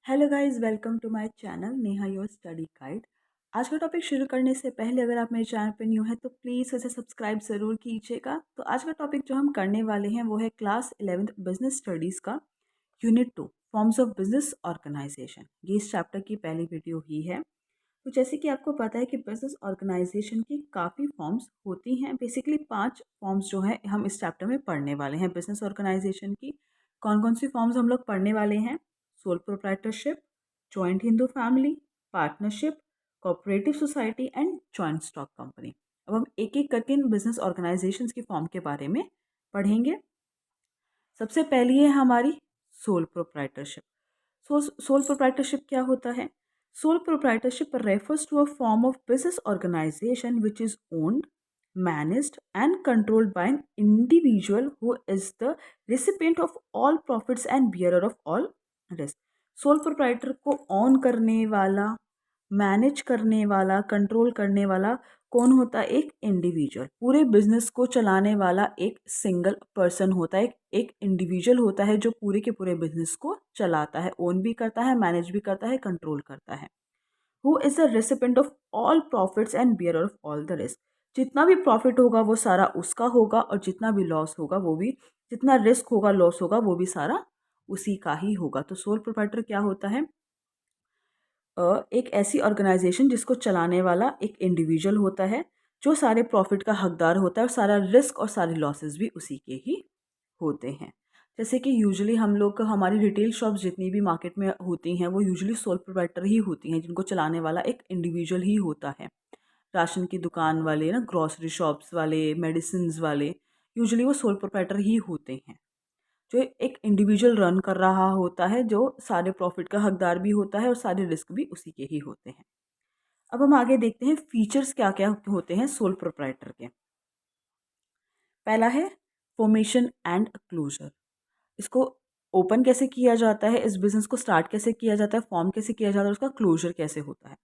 Hello guys, welcome to my channel Neha your study guide. आज का topic शुरू करने से पहले अगर आप मेरे चैनल पर न्यू हैं तो प्लीज़ उसे सब्सक्राइब ज़रूर कीजिएगा। तो आज का टॉपिक जो हम करने वाले हैं वो है क्लास 11th बिजनेस स्टडीज़ का unit 2 forms of business organisation. ये इस चैप्टर की पहली वीडियो ही है। तो जैसे कि आपको पता है कि बिजनेस ऑर्गेनाइजेशन की काफ़ी फॉर्म्स होती हैं। बेसिकली 5 फॉर्म्स जो है हम इस चैप्टर में पढ़ने वाले हैं बिजनेस ऑर्गेनाइजेशन की। कौन कौन सी फॉर्म्स हम लोग पढ़ने वाले हैं? Sole proprietorship, joint Hindu family, partnership, cooperative society and joint stock company. अब हम एक एक करके इन बिजनेस ऑर्गेनाइजेशंस की फॉर्म के बारे में पढ़ेंगे। सबसे पहली है हमारी सोल प्रोप्राइटरशिप। सोल प्रोप्राइटरशिप क्या होता है? Sole proprietorship refers to a form of business organization which is owned, managed and controlled by an individual who is the recipient of all profits and bearer of all risk। Soul proprietor को on करने वाला, manage करने वाला, control करने वाला कौन होता है? एक इंडिविजुअल। पूरे बिजनेस को चलाने वाला एक सिंगल पर्सन होता है, एक इंडिविजुअल होता है जो पूरे के पूरे बिजनेस को चलाता है, ओन भी करता है, मैनेज भी करता है, कंट्रोल करता है। Who is the recipient of all profits and bearer of all the risk. जितना भी प्रॉफिट होगा वो सारा उसका होगा और जितना भी लॉस होगा वो भी, जितना रिस्क होगा, लॉस होगा, वो भी सारा उसी का ही होगा। तो सोल प्रोप्राइटर क्या होता है? एक ऐसी ऑर्गेनाइजेशन जिसको चलाने वाला एक इंडिविजुअल होता है जो सारे प्रॉफिट का हकदार होता है और सारा रिस्क और सारे लॉसेस भी उसी के ही होते हैं। जैसे कि यूजुअली हम लोग हमारी रिटेल शॉप्स जितनी भी मार्केट में होती हैं वो यूजुअली सोल प्रोप्राइटर ही होती हैं, जिनको चलाने वाला एक इंडिविजुअल ही होता है। राशन की दुकान वाले ना, ग्रॉसरी शॉप्स वाले, मेडिसिन वाले, यूजुअली वो सोल प्रोप्राइटर ही होते हैं। जो एक इंडिविजुअल रन कर रहा होता है, जो सारे प्रॉफिट का हकदार भी होता है और सारे रिस्क भी उसी के ही होते हैं। अब हम आगे देखते हैं फीचर्स क्या क्या होते हैं सोल प्रोप्राइटर के। पहला है फॉर्मेशन एंड क्लोजर। इसको ओपन कैसे किया जाता है, इस बिजनेस को स्टार्ट कैसे किया जाता है, फॉर्म कैसे किया जाता है, उसका क्लोजर कैसे होता है।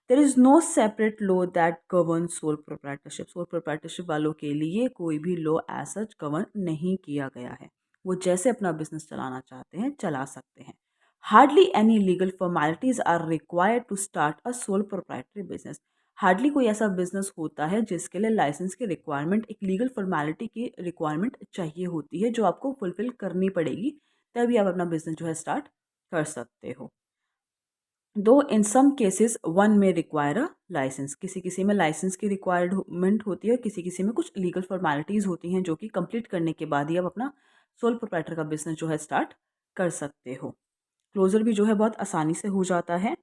There is no separate law that govern sole proprietorship. Sole proprietorship वालों के लिए कोई भी लॉ एज सच गवर्न नहीं किया गया है। वो जैसे अपना बिजनेस चलाना चाहते हैं चला सकते हैं। Hardly any legal formalities are required to start a sole proprietary business. हार्डली कोई ऐसा बिजनेस होता है जिसके लिए लाइसेंस की रिक्वायरमेंट, एक लीगल फॉर्मेलिटी की रिक्वायरमेंट चाहिए होती है, जो आपको फुलफिल करनी पड़ेगी, तभी आप अपना बिजनेस जो है स्टार्ट कर सकते हो। दो इन सम केसेस वन में रिक्वायर अ लाइसेंस। किसी किसी में लाइसेंस की रिक्वायरमेंट होती है और किसी किसी में कुछ लीगल फॉर्मेलिटीज़ होती हैं जो कि कंप्लीट करने के बाद ही आप अपना सोल प्रोप्राइटर का बिजनेस जो है स्टार्ट कर सकते हो। क्लोजर भी जो है बहुत आसानी से हो जाता है।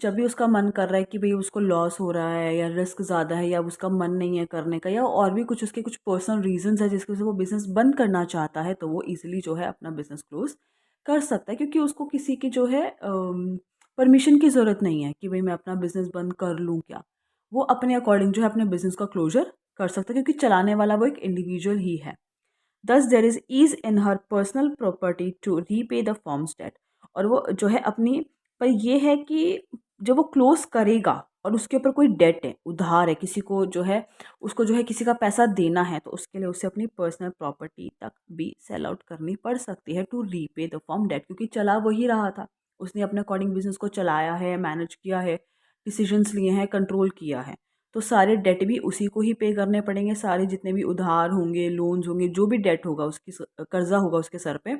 जब भी उसका मन कर रहा है कि भाई उसको लॉस हो रहा है या रिस्क ज़्यादा है या उसका मन नहीं है करने का, या और भी कुछ उसके कुछ पर्सनल रीजंस है जिसकी वजह से वो बिज़नेस बंद करना चाहता है, तो वो ईजिली जो है अपना बिज़नेस क्लोज कर सकता है, क्योंकि उसको किसी की जो है परमिशन की ज़रूरत नहीं है कि भाई मैं अपना बिज़नेस बंद कर लूँ क्या। वो अपने अकॉर्डिंग जो है अपने बिज़नेस का क्लोजर कर सकता है, क्योंकि चलाने वाला वो एक इंडिविजुअल ही है। Thus there is ease in her personal property to repay the firm's debt. और वो जो है अपनी, पर ये है कि जब वो क्लोज करेगा और उसके ऊपर कोई डेट है, उधार है, किसी को जो है, उसको जो है किसी का पैसा देना है, तो उसके लिए उसे अपनी पर्सनल प्रॉपर्टी तक भी सेल आउट करनी पड़ सकती है to repay the firm debt, क्योंकि चला वही रहा था। उसने अपने अकॉर्डिंग बिजनेस को चलाया है, मैनेज किया है, डिसीजंस लिए हैं, कंट्रोल किया है, तो सारे डेट भी उसी को ही पे करने पड़ेंगे। सारे जितने भी उधार होंगे, लोन्स होंगे, जो भी डेट होगा, उसकी कर्जा होगा उसके सर पे,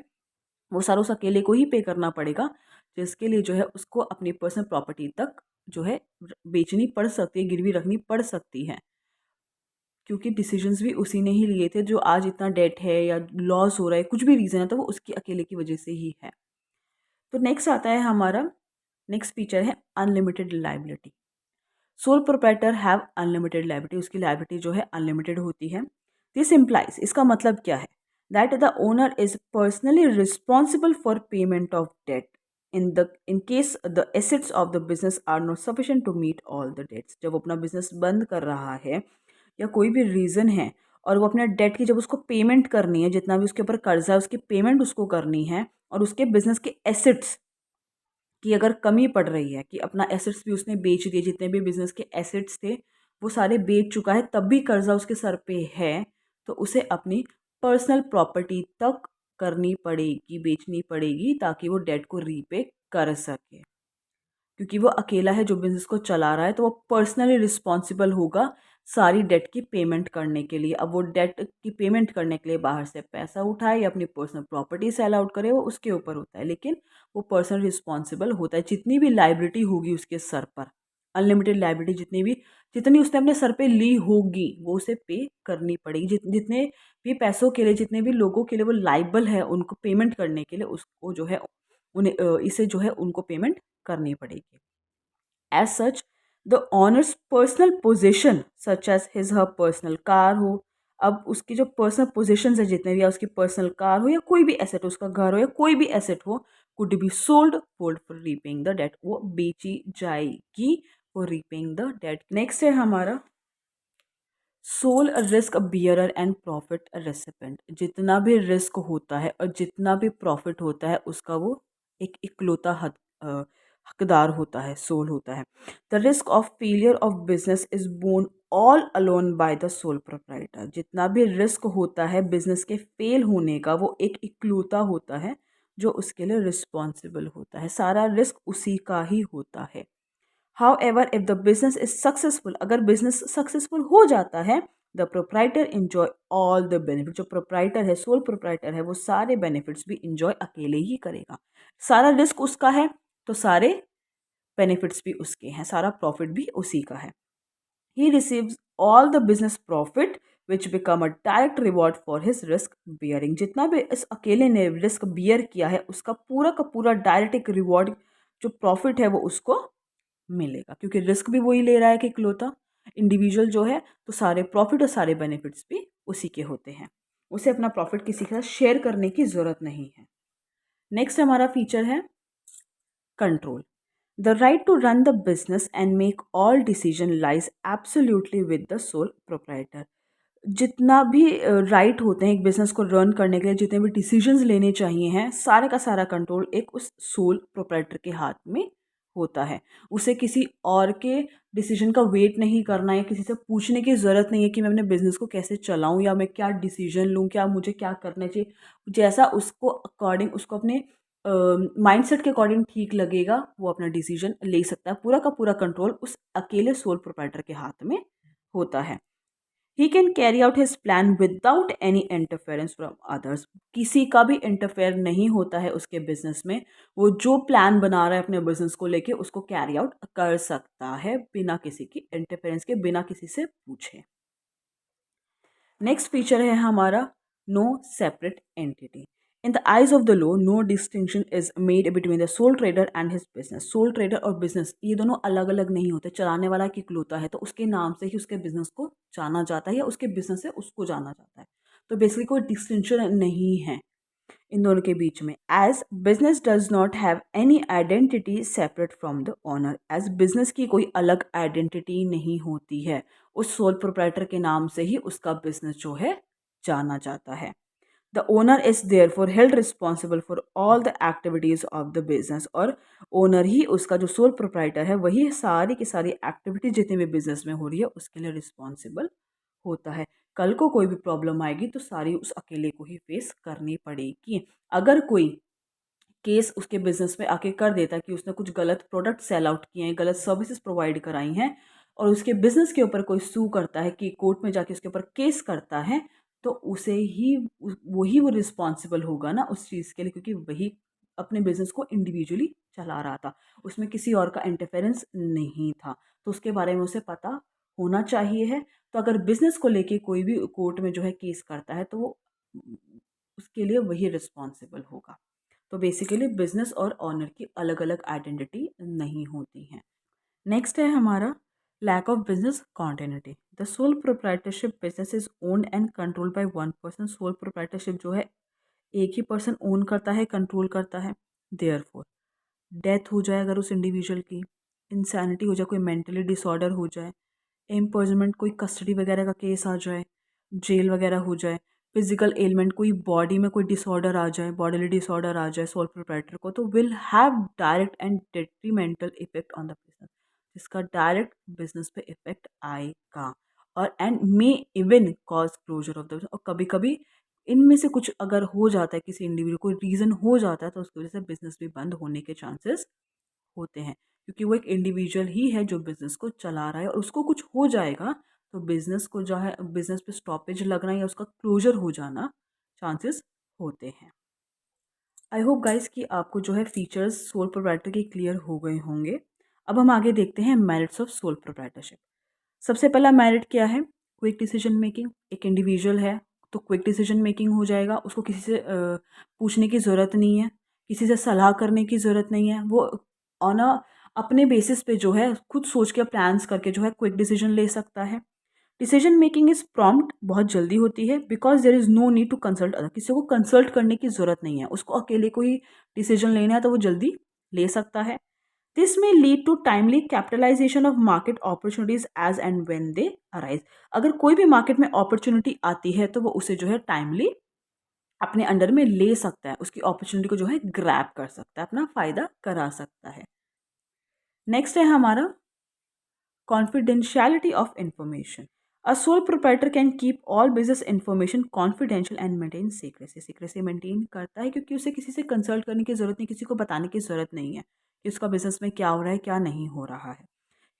वो सारा उस अकेले को ही पे करना पड़ेगा, जिसके लिए जो है उसको अपनी पर्सनल प्रॉपर्टी तक जो है बेचनी पड़ सकती है, गिरवी रखनी पड़ सकती है, क्योंकि डिसीजंस भी उसी ने ही लिए थे। जो आज इतना डेट है या लॉस हो रहा है, कुछ भी रीज़न है, तो वो उसकी अकेले की वजह से ही है। तो नेक्स्ट आता है हमारा, नेक्स्ट फीचर है unlimited liability. Sole proprietor have unlimited liability. उसकी लाइबिलिटी जो है अनलिमिटेड होती है। दिस इम्प्लाइज, इसका मतलब क्या है? That the owner is personally responsible for payment of debt in case the assets of the business are not sufficient to meet all the debts. जब वो अपना बिजनेस बंद कर रहा है या कोई भी रीज़न है और वो अपने डेट की जब उसको पेमेंट करनी है, जितना भी उसके ऊपर कर्जा है उसकी पेमेंट उसको करनी है, और उसके बिजनेस के एसेट्स कि अगर कमी पड़ रही है, कि अपना एसेट्स भी उसने बेच दिए, जितने भी बिजनेस के एसेट्स थे वो सारे बेच चुका है, तब भी कर्जा उसके सर पे है, तो उसे अपनी पर्सनल प्रॉपर्टी तक करनी पड़ेगी, बेचनी पड़ेगी, ताकि वो डेट को रीपे कर सके, क्योंकि वो अकेला है जो बिज़नेस को चला रहा है, तो वो पर्सनली रिस्पॉन्सिबल होगा सारी डेट की पेमेंट करने के लिए। अब वो डेट की पेमेंट करने के लिए बाहर से पैसा उठाए या अपनी पर्सनल प्रॉपर्टी सेल आउट करे, वो उसके ऊपर होता है, लेकिन वो पर्सनल रिस्पॉन्सिबल होता है। जितनी भी लाइबिलिटी होगी उसके सर पर, अनलिमिटेड लाइबिलिटी जितनी उसने अपने सर पे ली होगी, वो उसे पे करनी पड़ेगी। जितने भी पैसों के लिए, जितने भी लोगों के लिए वो लाइबल है उनको पेमेंट करने के लिए, उसको जो है उन्हें इसे जो है उनको पेमेंट करनी पड़ेगी। As such the owner's personal position such as his her personal car हो, अब उसकी जो पर्सनल पोजिशन है जितने भी, या उसकी पर्सनल कार हो या कोई भी एसेट हो, उसका घर हो या कोई भी एसेट हो, could be sold for repaying the debt, वो बेची जाएगी for repaying the debt. Next है हमारा sole risk bearer and profit recipient. जितना भी रिस्क होता है और जितना भी प्रॉफिट होता है, उसका वो एक इकलौता हकदार होता है, सोल होता है। The risk of failure of business is borne all alone by the sole proprietor. जितना भी रिस्क होता है बिजनेस के फेल होने का, वो एक इकलौता होता है जो उसके लिए रिस्पॉन्सिबल होता है। सारा रिस्क उसी का ही होता है। However, if the business is successful, अगर business successful हो जाता है, the proprietor enjoy all the benefits। जो proprietor है, sole proprietor है, वो सारे benefits भी enjoy अकेले ही करेगा। सारा रिस्क उसका है तो सारे benefits भी उसके हैं, सारा profit भी उसी का है। He receives all the business profit which become a direct reward for his risk bearing। जितना भी इस अकेले ने रिस्क बियर किया है, उसका पूरा का पूरा डायरेक्ट एक रिवॉर्ड जो प्रॉफिट है वो उसको मिलेगा, क्योंकि रिस्क भी वही ले रहा है कि इकलौता इंडिविजुअल जो है, तो सारे प्रॉफिट और सारे बेनिफिट्स भी उसी के होते हैं। उसे अपना प्रॉफिट किसी के साथ शेयर करने की ज़रूरत नहीं है। नेक्स्ट हमारा फीचर है control. The right to run the business and make all decision lies absolutely with the sole proprietor. जितना भी राइट होते हैं एक बिजनेस को रन करने के लिए, जितने भी डिसीजंस लेने चाहिए हैं, सारे का सारा कंट्रोल एक उस सोल प्रोप्राइटर के हाथ में होता है। उसे किसी और के डिसीजन का वेट नहीं करना है, किसी से पूछने की ज़रूरत नहीं है कि मैं अपने बिजनेस को कैसे चलाऊं या मैं क्या डिसीजन लूं, क्या मुझे क्या करना चाहिए। जैसा उसको अकॉर्डिंग, उसको अपने माइंडसेट के अकॉर्डिंग ठीक लगेगा, वो अपना डिसीजन ले सकता है। पूरा का पूरा कंट्रोल उस अकेले सोल प्रोप्राइटर के हाथ में होता है। He can carry out his plan without any interference from others. किसी का भी इंटरफेयर नहीं होता है उसके बिजनेस में। वो जो प्लान बना रहा है अपने बिजनेस को लेके, उसको कैरी आउट कर सकता है बिना किसी की इंटरफेरेंस के, बिना किसी से पूछे। नेक्स्ट फीचर है हमारा no separate entity. In the eyes of the law no distinction is made between the sole trader and his business. Sole trader और बिजनेस ये दोनों अलग अलग नहीं होते। चलाने वाला की इकलौता है, तो उसके नाम से ही उसके बिजनेस को जाना जाता है या उसके बिजनेस से उसको जाना जाता है। तो बेसिकली कोई डिस्टिंक्शन नहीं है इन दोनों के बीच में। As business does not have any identity separate from the owner. As business की कोई अलग आइडेंटिटी नहीं होती है, उस सोल प्रोप्राइटर के नाम से ही उसका बिजनेस जो है जाना जाता है। The owner is there for held responsible for all the activities of the business. और ओनर ही, उसका जो सोल प्रोप्राइटर है, वही सारी की सारी एक्टिविटी जितनी भी बिजनेस में हो रही है उसके लिए रिस्पॉन्सिबल होता है। कल को कोई भी प्रॉब्लम आएगी तो सारी उस अकेले को ही फेस करनी पड़ेगी। अगर कोई केस उसके बिजनेस में आके कर देता कि उसने कुछ गलत प्रोडक्ट सेल आउट किए हैं, गलत सर्विसेज प्रोवाइड कराई हैं, और उसके बिजनेस के ऊपर कोई सू करता है कि कोर्ट में जाके उसके ऊपर केस करता है, तो उसे ही वही वो रिस्पॉन्सिबल होगा ना उस चीज़ के लिए, क्योंकि वही अपने बिजनेस को इंडिविजुअली चला रहा था, उसमें किसी और का इंटरफेरेंस नहीं था। तो उसके बारे में उसे पता होना चाहिए है। तो अगर बिजनेस को लेके कोई भी कोर्ट में जो है केस करता है, तो वो उसके लिए वही रिस्पॉन्सिबल होगा। तो बेसिकली बिजनेस और ऑनर की अलग अलग आइडेंटिटी नहीं होती हैं। नेक्स्ट है हमारा lack of business continuity. The sole proprietorship business is owned and control by one person. Sole proprietorship जो है एक ही पर्सन ओन करता है, कंट्रोल करता है। देयरफॉर डेथ हो जाए अगर उस इंडिविजुअल की, इंसैनिटी हो जाए, कोई मेंटली डिसऑर्डर हो जाए, एम्पर्जमेंट कोई कस्टडी वगैरह का केस आ जाए, जेल वगैरह हो जाए, फिजिकल एलिमेंट कोई बॉडी में कोई डिसऑर्डर आ जाए, बॉडीली डिसऑर्डर आ जाए सोल प्रोप्राइटर को, तो will have direct and detrimental effect on the business. जिसका डायरेक्ट बिजनेस पे इफेक्ट आएगा और and may even cause closure of the business. और कभी कभी इनमें से कुछ अगर हो जाता है, किसी इंडिविजुअल को रीज़न हो जाता है, तो उसकी वजह से बिज़नेस भी बंद होने के चांसेस होते हैं, क्योंकि वो एक इंडिविजुअल ही है जो बिज़नेस को चला रहा है और उसको कुछ हो जाएगा तो बिज़नेस को जो है, बिज़नेस पे स्टॉपेज लगना या उसका क्लोज़र हो जाना चांसेस होते हैं। आई होप गाइस कि आपको जो है फीचर्स सोल प्रोप्राइटर के क्लियर हो गए होंगे। अब हम आगे देखते हैं मेरिट्स ऑफ सोल प्रोप्राइटरशिप। सबसे पहला मेरिट क्या है? Quick decision making. एक इंडिविजुअल है तो क्विक डिसीजन मेकिंग हो जाएगा, उसको किसी से पूछने की ज़रूरत नहीं है, किसी से सलाह करने की ज़रूरत नहीं है। वो ऑन अ अपने बेसिस पे जो है खुद सोच के प्लान्स करके जो है क्विक डिसीजन ले सकता है। डिसीजन मेकिंग इज प्रॉम्प्ट, बहुत जल्दी होती है, because there is no need to consult other. किसी को कंसल्ट करने की ज़रूरत नहीं है, उसको अकेले को ही डिसीजन लेना है तो वो जल्दी ले सकता है। This may lead to timely capitalisation of market opportunities as and when they arise. अगर कोई भी मार्केट में अपॉर्चुनिटी आती है तो वो उसे जो है टाइमली अपने अंडर में ले सकता है, उसकी अपॉर्चुनिटी को जो है ग्रैब कर सकता है, अपना फायदा करा सकता है। नेक्स्ट है हमारा confidentiality of information. A sole proprietor can keep all business information confidential and maintain secrecy. Secrecy maintain करता है क्योंकि उसे किसी से कंसल्ट करने की ज़रूरत नहीं, किसी को बताने की ज़रूरत नहीं है कि उसका बिजनेस में क्या हो रहा है, क्या नहीं हो रहा है।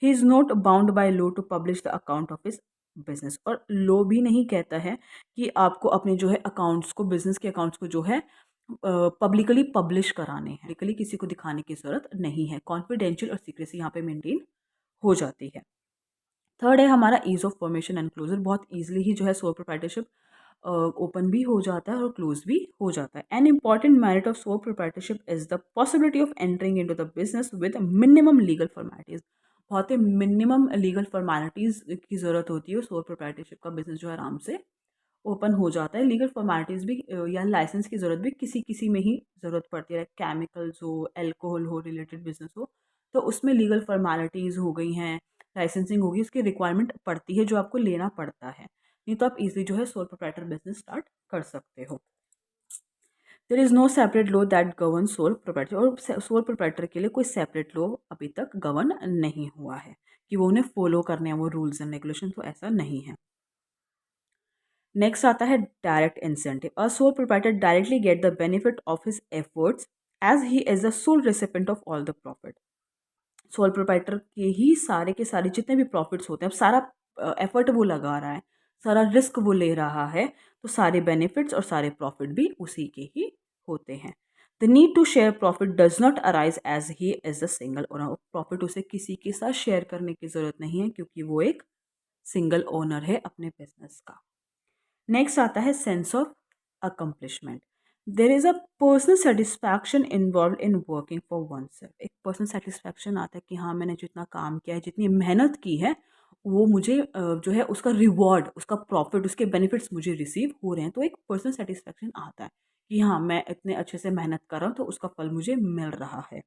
He is not bound by law to publish the account of his business. और लॉ भी नहीं कहता है कि आपको अपने जो है अकाउंट्स को, बिजनेस के अकाउंट्स को जो है पब्लिकली पब्लिश कराने हैं, पब्लिकली किसी को दिखाने की ज़रूरत नहीं है। कॉन्फिडेंशियल और सीक्रेसी यहाँ पे मेंटेन हो जाती है। थर्ड है हमारा ease of formation and closure. बहुत ईजिली ही जो है सोल प्रोप्राइटरशिप ओपन भी हो जाता है और क्लोज भी हो जाता है। An important merit of sole proprietorship is the possibility of entering into the business with minimum legal formalities. बहुत ही मिनिमम लीगल फॉर्मेलिटीज की ज़रूरत होती है, सोल प्रोप्राइटरशिप का बिजनेस जो है आराम से ओपन हो जाता है। लीगल फॉर्मेलिटीज़ भी या लाइसेंस की ज़रूरत भी किसी किसी में ही ज़रूरत पड़ती है, केमिकल्स हो, अल्कोहल हो, रिलेटेड बिजनेस हो, तो उसमें लीगल फॉर्मेलिटीज़ हो गई हैं, लाइसेंसिंग होगी, उसकी रिक्वायरमेंट पड़ती है जो आपको लेना पड़ता है। नहीं तो आप इजीली जो है सोल प्रोप्राइटर बिजनेस स्टार्ट कर सकते हो। There is no separate law that govern sole proprietor. और सोल प्रोप्राइटर के लिए कोई सेपरेट लॉ अभी तक गवर्न नहीं हुआ है कि वो उन्हें फॉलो करने हैं वो रूल्स एंड रेगुलेशन, तो ऐसा नहीं है। नेक्स्ट आता है direct incentive. A sole proprietor directly get the benefit of his efforts as he is the sole recipient of all the profit. Sole proprietor के सारे जितने भी प्रॉफिट्स होते हैं, अब सारा एफर्ट वो लगा रहा है, सारा रिस्क वो ले रहा है, तो सारे बेनिफिट्स और सारे प्रॉफिट भी उसी के ही होते हैं। The need to share profit does not arise as he is the single owner. Profit उसे किसी के साथ शेयर करने की ज़रूरत नहीं है क्योंकि वो एक सिंगल ओनर है अपने बिजनेस का। नेक्स्ट आता है sense of accomplishment. There is a personal satisfaction involve in working for one self. एक पर्सनल सेटिस्फैक्शन आता है कि हाँ, मैंने जितना काम किया है, जितनी मेहनत की है, वो मुझे जो है उसका रिवॉर्ड, उसका प्रॉफिट, उसके बेनिफिट्स मुझे रिसीव हो रहे हैं, तो एक पर्सनल सेटिस्फैक्शन आता है कि हाँ, मैं इतने अच्छे से मेहनत कर रहा हूँ तो उसका फल मुझे मिल रहा है।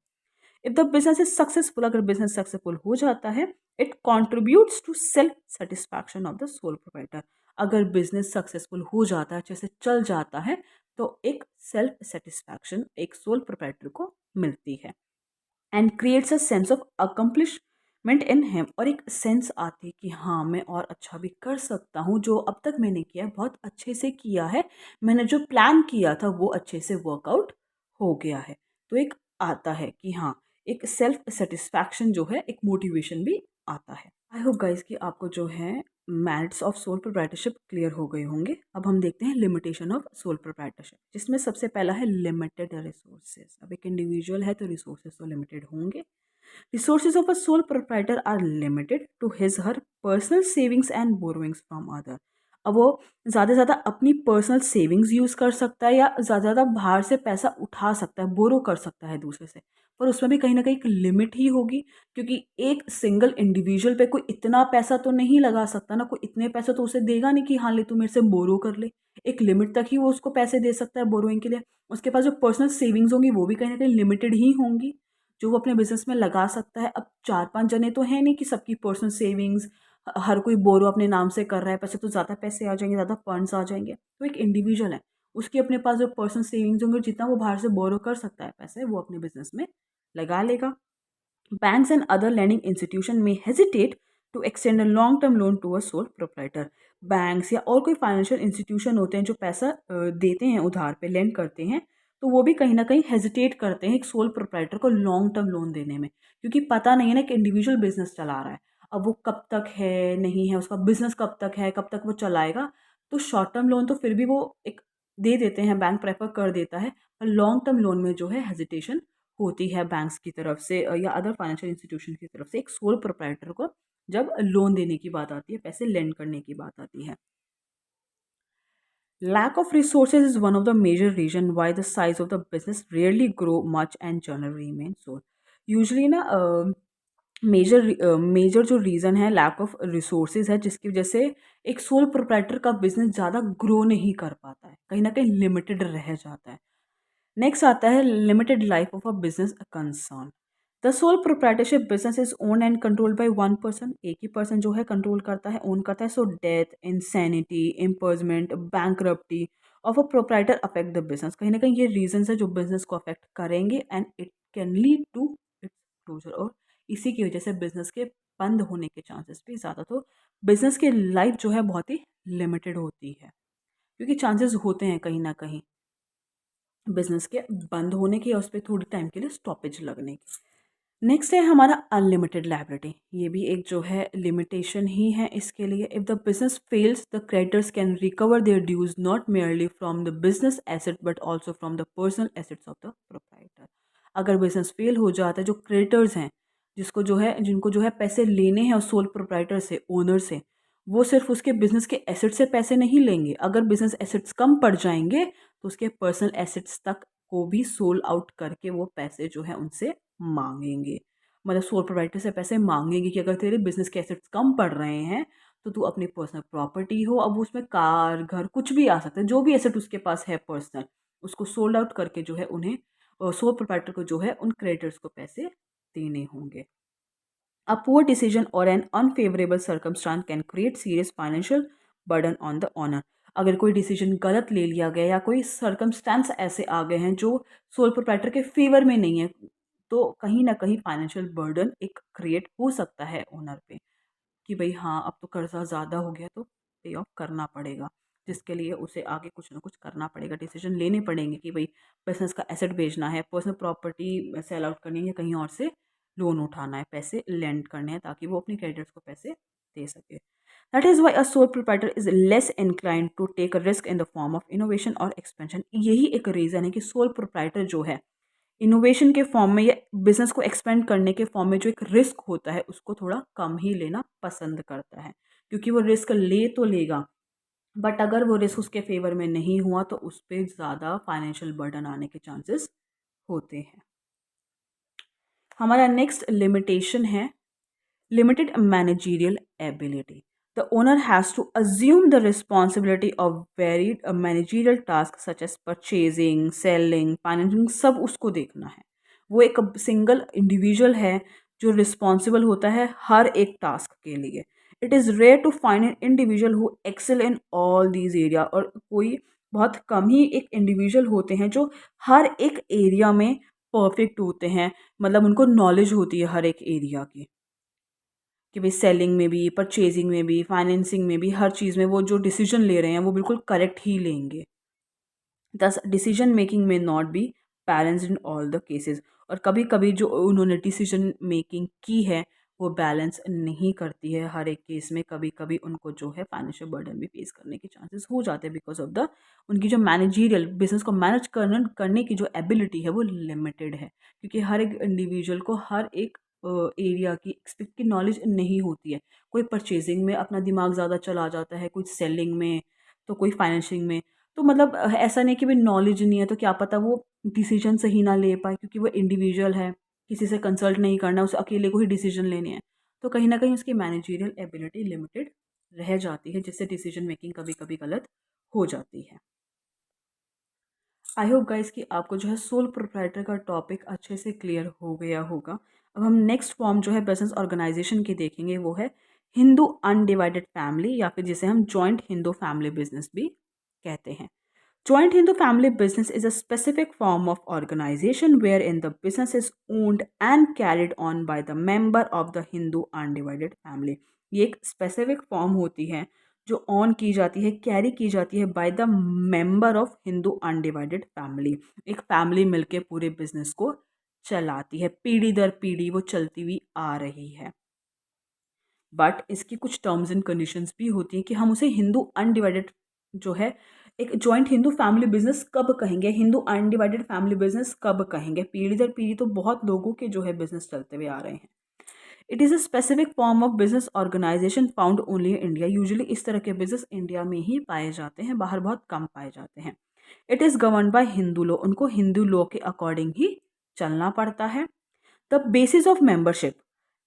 If the business is successful, अगर बिजनेस सक्सेसफुल हो जाता है, it contributes to self satisfaction of the sole proprietor. अगर बिजनेस सक्सेसफुल हो जाता है, अच्छे से चल जाता है, तो एक सेल्फ सेटिस्फैक्शन एक सोल प्रोप्राइटर को मिलती है and creates a sense of accomplishment in him. और एक सेंस आती है कि हाँ, मैं और अच्छा भी कर सकता हूँ, जो अब तक मैंने किया है बहुत अच्छे से किया है, मैंने जो प्लान किया था वो अच्छे से वर्कआउट हो गया है। तो एक आता है कि हाँ, एक सेल्फ सेटिस्फैक्शन जो है, एक मोटिवेशन भी आता है। आई होप गाइस कि आपको जो है merits of sole proprietorship clear हो गए होंगे। अब हम देखते हैं लिमिटेशन ऑफ सोल प्रोप्राइटरशिप, जिसमें सबसे पहला है लिमिटेड रिसोर्सेज। अब एक इंडिविजुअल है तो रिसोर्सेज तो लिमिटेड होंगे। Resources of a sole proprietor are limited to his her personal savings and borrowings from other। अब वो ज़्यादा से ज़्यादा अपनी पर्सनल सेविंग्स यूज़ कर सकता है या ज़्यादा से ज़्यादा बाहर से पैसा उठा सकता है, बोरो कर सकता है दूसरे से, पर उसमें भी कहीं ना कहीं एक लिमिट ही होगी, क्योंकि एक सिंगल इंडिविजुअल पे कोई इतना पैसा तो नहीं लगा सकता ना, कोई इतने पैसे तो उसे देगा नहीं कि हाँ ले तू मेरे से बोरो कर ले। एक लिमिट तक ही वो उसको पैसे दे सकता है बोरोइंग के लिए। उसके पास जो पर्सनल सेविंग्स होंगी वो भी कहीं ना कहीं लिमिटेड ही होंगी जो वो अपने बिजनेस में लगा सकता है। अब 4-5 जने तो हैं नहीं कि सबकी पर्सनल सेविंग्स, हर कोई बोरो अपने नाम से कर रहा है, पैसे तो ज़्यादा पैसे आ जाएंगे, ज़्यादा फंड्स आ जाएंगे। तो एक इंडिविजुअल है, उसके अपने पास जो पर्सनल सेविंग्स होंगे, जितना वो बाहर से बोरो कर सकता है पैसे, वो अपने बिजनेस में लगा लेगा। Banks and other lending institution may hesitate to extend a long term loan to a sole proprietor. Banks या और कोई फाइनेंशियल इंस्टीट्यूशन होते हैं जो पैसा देते हैं उधार पे, लेंड करते हैं, तो वो भी कहीं ना कहीं हेजिटेट करते हैं एक सोल प्रोप्राइटर को लॉन्ग टर्म लोन देने में, क्योंकि पता नहीं है ना कि इंडिविजुअल बिजनेस चला रहा है, अब वो कब तक है नहीं है, उसका बिजनेस कब तक है, कब तक वो चलाएगा। तो शॉर्ट टर्म लोन तो फिर भी वो एक दे देते हैं, बैंक प्रेफर कर देता है, पर लॉन्ग टर्म लोन में जो है हेजिटेशन होती है बैंक्स की तरफ से या अदर फाइनेंशियल इंस्टीट्यूशन की तरफ से एक सोल प्रोप्राइटर को जब लोन देने की बात आती है, पैसे लेंड करने की बात आती है। Lack of resources is one of the major reason why the size of the business rarely grow much and churn remain so. Usually ना मेजर जो रीज़न है लैक ऑफ रिसोर्सेज है, जिसकी वजह से एक सोल प्रोप्राइटर का बिजनेस ज़्यादा ग्रो नहीं कर पाता है, कहीं ना कहीं लिमिटेड रह जाता है। नेक्स्ट आता है limited life of a business concern. The sole proprietorship business is own and controlled by one person, एक ही पर्सन जो है कंट्रोल करता है, ओन करता है। So death, insanity, imprisonment, bankruptcy of a proprietor affect the business. कहीं ना कहीं ये रीजंस है जो बिजनेस को अफेक्ट करेंगे and it can lead to its closure, और इसी की वजह से बिजनेस के बंद होने के चांसेस भी ज़्यादा। तो बिजनेस की लाइफ जो है बहुत ही लिमिटेड होती है, क्योंकि चांसेस होते हैं कहीं ना कहीं बिजनेस के बंद होने की या उस पर थोड़ी टाइम के लिए स्टॉपेज लगने की। नेक्स्ट है हमारा अनलिमिटेड लायबिलिटी। ये भी एक जो है लिमिटेशन ही है इसके लिए। If the business fails the creditors can recover their dues not merely from the business asset but also from the personal assets of the proprietor. अगर बिजनेस फेल हो जाता है, जो क्रेडिटर्स हैं, जिनको जो है पैसे लेने हैं उस सोल प्रोप्राइटर से, ओनर से, वो सिर्फ उसके बिजनेस के एसेट से पैसे नहीं लेंगे। अगर बिजनेस एसेट्स कम पड़ जाएंगे तो उसके पर्सनल एसेट्स तक को भी सोल आउट करके वो पैसे जो है उनसे मांगेंगे। मतलब सोल प्रोप्राइटर से पैसे मांगेंगे कि अगर तेरे बिजनेस के एसेट्स कम पड़ रहे हैं तो तू अपनी पर्सनल प्रॉपर्टी हो, अब उसमें कार, घर, कुछ भी आ सकता है, जो भी एसेट उसके पास है पर्सनल, उसको सोल्ड आउट करके जो है उन्हें सोल प्रोप्राइटर को जो है उन क्रेडिटर्स को पैसे देने होंगे। A poor decision or an unfavorable circumstance can create serious financial burden on the owner. अगर कोई डिसीजन गलत ले लिया गया या कोई सर्कमस्टांस ऐसे आ गए हैं जो सोल प्रोप्राइटर के फेवर में नहीं है, तो कहीं ना कहीं फाइनेंशियल बर्डन एक क्रिएट हो सकता है ओनर पे, कि भाई हाँ अब तो कर्जा ज़्यादा हो गया तो पे ऑफ करना पड़ेगा, जिसके लिए उसे आगे कुछ ना कुछ करना पड़ेगा, डिसीजन लेने पड़ेंगे कि भाई बिजनेस का एसेट बेचना है, पर्सनल प्रॉपर्टी सेल आउट करनी है, कहीं और से लोन उठाना है, पैसे लेंड करने हैं ताकि वो अपने क्रेडिटर्स को पैसे दे सके। That is why a sole proprietor is less inclined to take a risk in the form of innovation और एक्सपेंशन। यही एक रीज़न है कि सोल प्रोप्राइटर जो है इनोवेशन के फॉर्म में या बिजनेस को एक्सपेंड करने के फॉर्म में जो एक रिस्क होता है उसको थोड़ा कम ही लेना पसंद करता है, क्योंकि वो रिस्क ले तो लेगा, बट अगर वो रिस्क उसके फेवर में नहीं हुआ तो उस पर ज़्यादा फाइनेंशियल बर्डन आने के चांसेस होते हैं। हमारा नेक्स्ट लिमिटेशन है limited managerial ability. The owner has to assume the responsibility of varied managerial tasks such as purchasing, selling, financing, सब उसको देखना है। वो एक सिंगल इंडिविजुअल है जो रिस्पॉन्सिबल होता है हर एक टास्क के लिए। It is rare to find an individual who excel in all these area, और कोई बहुत कम ही एक इंडिविजुअल होते हैं जो हर एक एरिया में परफेक्ट होते हैं, मतलब उनको नॉलेज होती है हर एक एरिया की, कि भाई सेलिंग में भी, परचेजिंग में भी, फाइनेंसिंग में भी, हर चीज़ में वो जो डिसीजन ले रहे हैं वो बिल्कुल करेक्ट ही लेंगे। दस डिसीजन मेकिंग में not be balanced in all the cases, और कभी कभी जो उन्होंने डिसीजन मेकिंग की है वो बैलेंस नहीं करती है हर एक केस में। कभी कभी उनको जो है फाइनेंशियल बर्डन भी फेस करने के चांसेस हो जाते हैं बिकॉज ऑफ द उनकी जो मैनेजीरियल बिजनेस को मैनेज करने की जो एबिलिटी है वो लिमिटेड है, क्योंकि हर एक इंडिविजुअल को हर एक एरिया की एक्सपेक्ट की नॉलेज नहीं होती है। कोई परचेजिंग में अपना दिमाग ज़्यादा चला जाता है, कोई सेलिंग में, तो कोई फाइनेंशिंग में। तो मतलब ऐसा नहीं कि भाई नॉलेज नहीं है तो क्या पता वो डिसीजन सही ना ले पाए, क्योंकि वो इंडिविजुअल है, किसी से कंसल्ट नहीं करना, उसे अकेले को ही डिसीजन लेने हैं। तो कहीं ना कहीं उसकी मैनेजरियल एबिलिटी लिमिटेड रह जाती है, जिससे डिसीजन मेकिंग कभी कभी गलत हो जाती है। आई होप गाइस कि आपको जो है सोल प्रोप्राइटर का टॉपिक अच्छे से क्लियर हो गया होगा। अब हम नेक्स्ट फॉर्म जो है बिजनेस ऑर्गेनाइजेशन की देखेंगे, वो है हिंदू अनडिवाइडेड फैमिली, या फिर जिसे हम जॉइंट हिंदू फैमिली बिजनेस भी कहते हैं। Joint Hindu family business is a specific form of organization wherein the business is owned and carried on by the member of the Hindu undivided family. ये एक specific form होती है जो on की जाती है, कैरी की जाती है by the member of Hindu undivided family. एक फैमिली मिलके पूरे बिजनेस को चलाती है, पीढ़ी दर पीढ़ी वो चलती हुई आ रही है। बट इसकी कुछ टर्म्स एंड कंडीशंस भी होती हैं कि हम उसे हिंदू अनडिवाइडेड जो है एक जॉइंट हिंदू फैमिली बिजनेस कब कहेंगे, हिंदू अनडिवाइडेड फैमिली बिजनेस कब कहेंगे। पीढ़ी दर पीढ़ी तो बहुत लोगों के जो है बिजनेस चलते हुए आ रहे हैं। It is a specific form of business organisation found only in India. Usually इस तरह के बिजनेस इंडिया में ही पाए जाते हैं, बाहर बहुत कम पाए जाते हैं। It is govern by Hindu law, उनको हिंदू लॉ के अकॉर्डिंग ही चलना पड़ता है। The basis of membership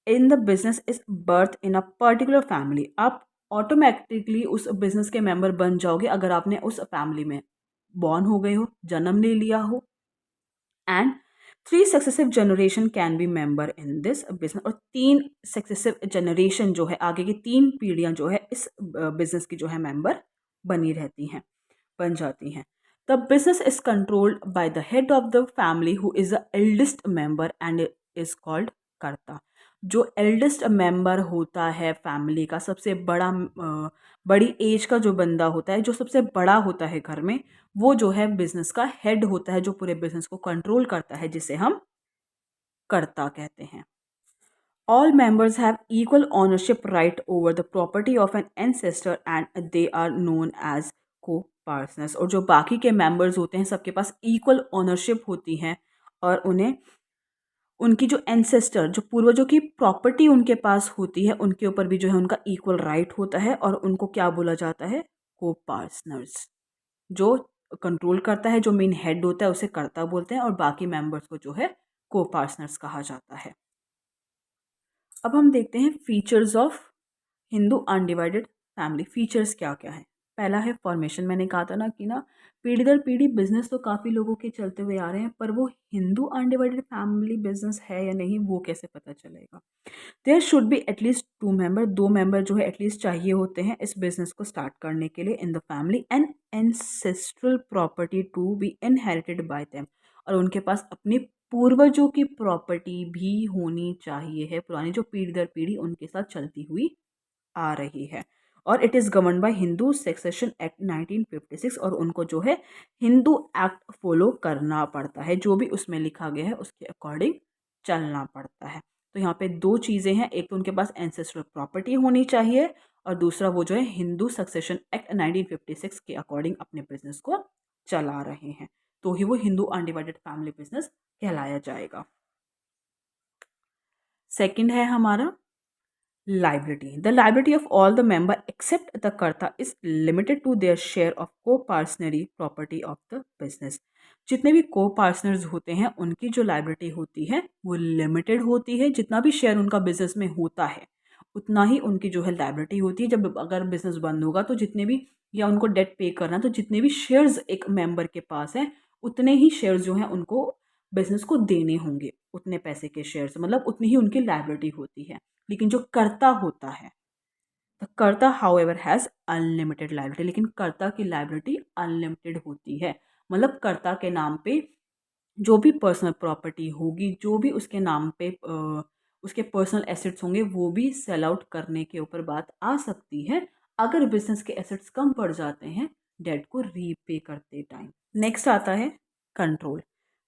in the business is birth in a particular family. आप ऑटोमेटिकली उस बिजनेस के मेंबर बन जाओगे अगर आपने उस फैमिली में बॉर्न हो गए हो, जन्म ले लिया हो। And 3 successive generation can be member in this business. और 3 सक्सेसिव जनरेशन जो है, आगे की 3 पीढ़ियां जो है इस बिजनेस की जो है मेंबर बनी रहती हैं, बन जाती हैं। The business is controlled by the head of the family who is the eldest member and is called कर्ता। जो एल्डेस्ट मेंबर होता है फैमिली का, सबसे बड़ा बड़ी एज का जो बंदा होता है, जो सबसे बड़ा होता है घर में, वो जो है बिजनेस का हेड होता है, जो पूरे बिजनेस को कंट्रोल करता है, जिसे हम कर्ता कहते हैं। All members have equal ownership right over the property of an ancestor and they are known as co-partners। और जो बाकी के members होते हैं सबके पास equal ownership होती है और उन्हें उनकी जो एंसेस्टर, जो पूर्वजों की प्रॉपर्टी उनके पास होती है, उनके ऊपर भी जो है उनका इक्वल राइट होता है और उनको क्या बोला जाता है, को पार्टनर्स। जो कंट्रोल करता है, जो मेन हेड होता है, उसे कर्ता बोलते हैं और बाकी मेंबर्स को जो है को पार्टनर्स कहा जाता है। अब हम देखते हैं features of Hindu undivided family. Features क्या क्या है। पहला है फॉर्मेशन। मैंने कहा था ना कि पीढ़ी दर पीढ़ी बिजनेस तो काफ़ी लोगों के चलते हुए आ रहे हैं, पर वो हिंदू अनडिवाइडेड फैमिली बिजनेस है या नहीं, वो कैसे पता चलेगा। There should be at least 2 member, 2 member जो है एटलीस्ट चाहिए होते हैं इस बिजनेस को स्टार्ट करने के लिए in the family. And ancestral property to be inherited by them. और उनके पास अपनी पूर्वजों की प्रॉपर्टी भी होनी चाहिए है, पुरानी जो पीढ़ी दर पीढ़ी उनके साथ चलती हुई आ रही है। और it is govern by Hindu succession act 1956। और उनको जो है हिंदू एक्ट फॉलो करना पड़ता है, जो भी उसमें लिखा गया है उसके अकॉर्डिंग चलना पड़ता है। तो यहाँ पे 2 चीज़ें हैं, एक तो उनके पास एंसेस्ट्रल प्रॉपर्टी होनी चाहिए और दूसरा वो जो है हिंदू सक्सेशन एक्ट 1956 के अकॉर्डिंग अपने बिजनेस को चला रहे हैं, तो ही वो हिंदू अनडिवाइडेड फैमिली बिजनेस कहलाया जाएगा। सेकंड है हमारा liability. The liability of all the member except the कर्ता is limited to their share of co-partnering property of the business। जितने भी co-partners होते हैं उनकी जो liability होती है वो लिमिटेड होती है। जितना भी शेयर उनका बिजनेस में होता है उतना ही उनकी जो है liability होती है। जब अगर बिजनेस बंद होगा तो जितने भी, या उनको डेट पे करना, तो जितने भी शेयर्स एक मेंबर के पास हैं उतने ही शेयर्स जो हैं उनको बिजनेस को देने होंगे। उतने पैसे के शेयर्स मतलब उतनी ही उनकी लाइबिलिटी होती है। लेकिन जो कर्ता होता है, द कर्ता हाउएवर हैज़ अनलिमिटेड लाइबिलिटी। लेकिन कर्ता की लाइबिलिटी अनलिमिटेड होती है। मतलब कर्ता के नाम पे जो भी पर्सनल प्रॉपर्टी होगी, जो भी उसके नाम पे उसके पर्सनल एसेट्स होंगे, वो भी सेल आउट करने के ऊपर बात आ सकती है अगर बिजनेस के एसेट्स कम पड़ जाते हैं डेट को रीपे करते टाइम। नेक्स्ट आता है control.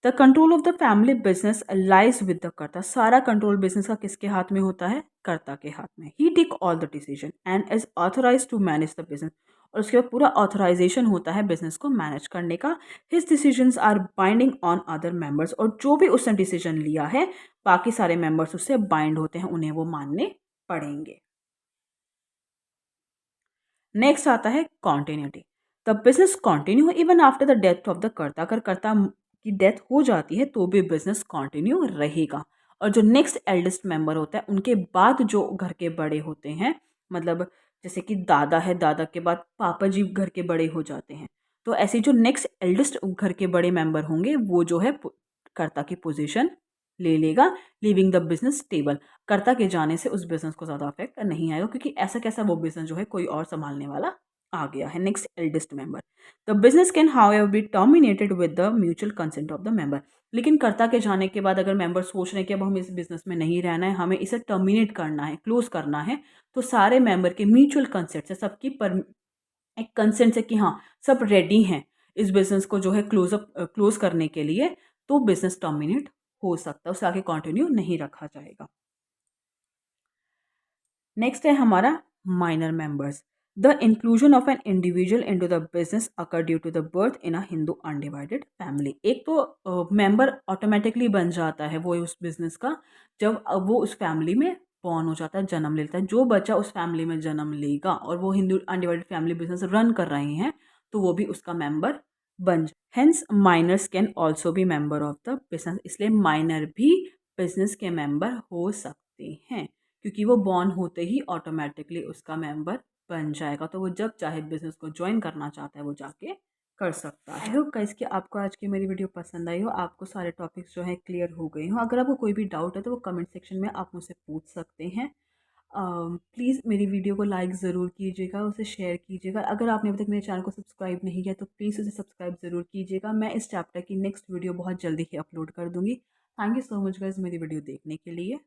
The control of the family business lies with the कर्ता। सारा कंट्रोल बिजनेस का किसके हाथ में होता है, कर्ता के हाथ में। He take all the decision and is authorise to manage the business. और उसके बाद पूरा ऑथराइजेशन होता है बिजनेस को मैनेज करने का। His decisions are binding on other members. और जो भी उसने डिसीजन लिया है बाकी सारे मेंबर्स उससे बाइंड होते हैं, उन्हें वो मानने पड़ेंगे। नेक्स्ट आता है continuity. The business continue even after the death of the कर्ता। अगर कर्ता की डेथ हो जाती है तो भी बिजनेस कंटिन्यू रहेगा। और जो नेक्स्ट एल्डेस्ट मेंबर होता है उनके बाद जो घर के बड़े होते हैं, मतलब जैसे कि दादा है, दादा के बाद पापा जी घर के बड़े हो जाते हैं, तो ऐसे जो नेक्स्ट एल्डेस्ट घर के बड़े मेंबर होंगे वो जो है कर्ता की पोजीशन ले लेगा, लीविंग द बिजनेस स्टेबल। कर्ता के जाने से उस बिजनेस को ज़्यादा अफेक्ट नहीं आएगा, क्योंकि ऐसा कैसा वो बिजनेस जो है कोई और संभालने वाला आ गया है, next eldest member. The business can however be terminated with the mutual consent of the member. लेकिन करता के जाने के बाद अगर मेंबर सोच रहे हैं कि अब हमें इस बिज़नेस में नहीं रहना है, हमें इसे टर्मिनेट करना है, क्लोज़ करना है, तो सारे मेंबर के म्यूचुअल कंसेंट से, सबकी पर एक कंसेंट से कि हाँ, सब रेडी हैं इस बिज़नेस को जो है क्लोज़ करने के लिए, तो बिज़नेस टर्मिनेट हो सकता है, उसे आगे कंटिन्यू नहीं रखा जाएगा। नेक्स्ट है हमारा minor members. The inclusion of an individual into the business occur due to the birth in a Hindu undivided family. एक तो मेंबर ऑटोमेटिकली बन जाता है वो उस बिजनेस का, जब वो उस फैमिली में बॉर्न हो जाता है, जन्म लेता है। जो बच्चा उस फैमिली में जन्म लेगा और वो Hindu undivided family business run कर रहे हैं, तो वो भी उसका मेंबर बन जाए। Hence minors can also be member of the business. इसलिए माइनर भी बिजनेस के मेंबर हो सकते हैं, क्योंकि वो बॉर्न होते ही ऑटोमेटिकली उसका मेंबर बन जाएगा। तो वो जब चाहे बिजनेस को ज्वाइन करना चाहता है वो जाके कर सकता है। आई होप गाइस कि आपको आज की मेरी वीडियो पसंद आई हो, आपको सारे टॉपिक्स जो है क्लियर हो गए हो। अगर आपको कोई भी डाउट है तो वो कमेंट सेक्शन में आप मुझसे पूछ सकते हैं। प्लीज़ मेरी वीडियो को लाइक ज़रूर कीजिएगा, उसे शेयर कीजिएगा। अगर आपने अभी तक मेरे चैनल को सब्सक्राइब नहीं किया तो प्लीज़ उसे सब्सक्राइब ज़रूर कीजिएगा। मैं इस चैप्टर की नेक्स्ट वीडियो बहुत जल्दी ही अपलोड कर दूँगी। Thank you so much guys मेरी वीडियो देखने के लिए।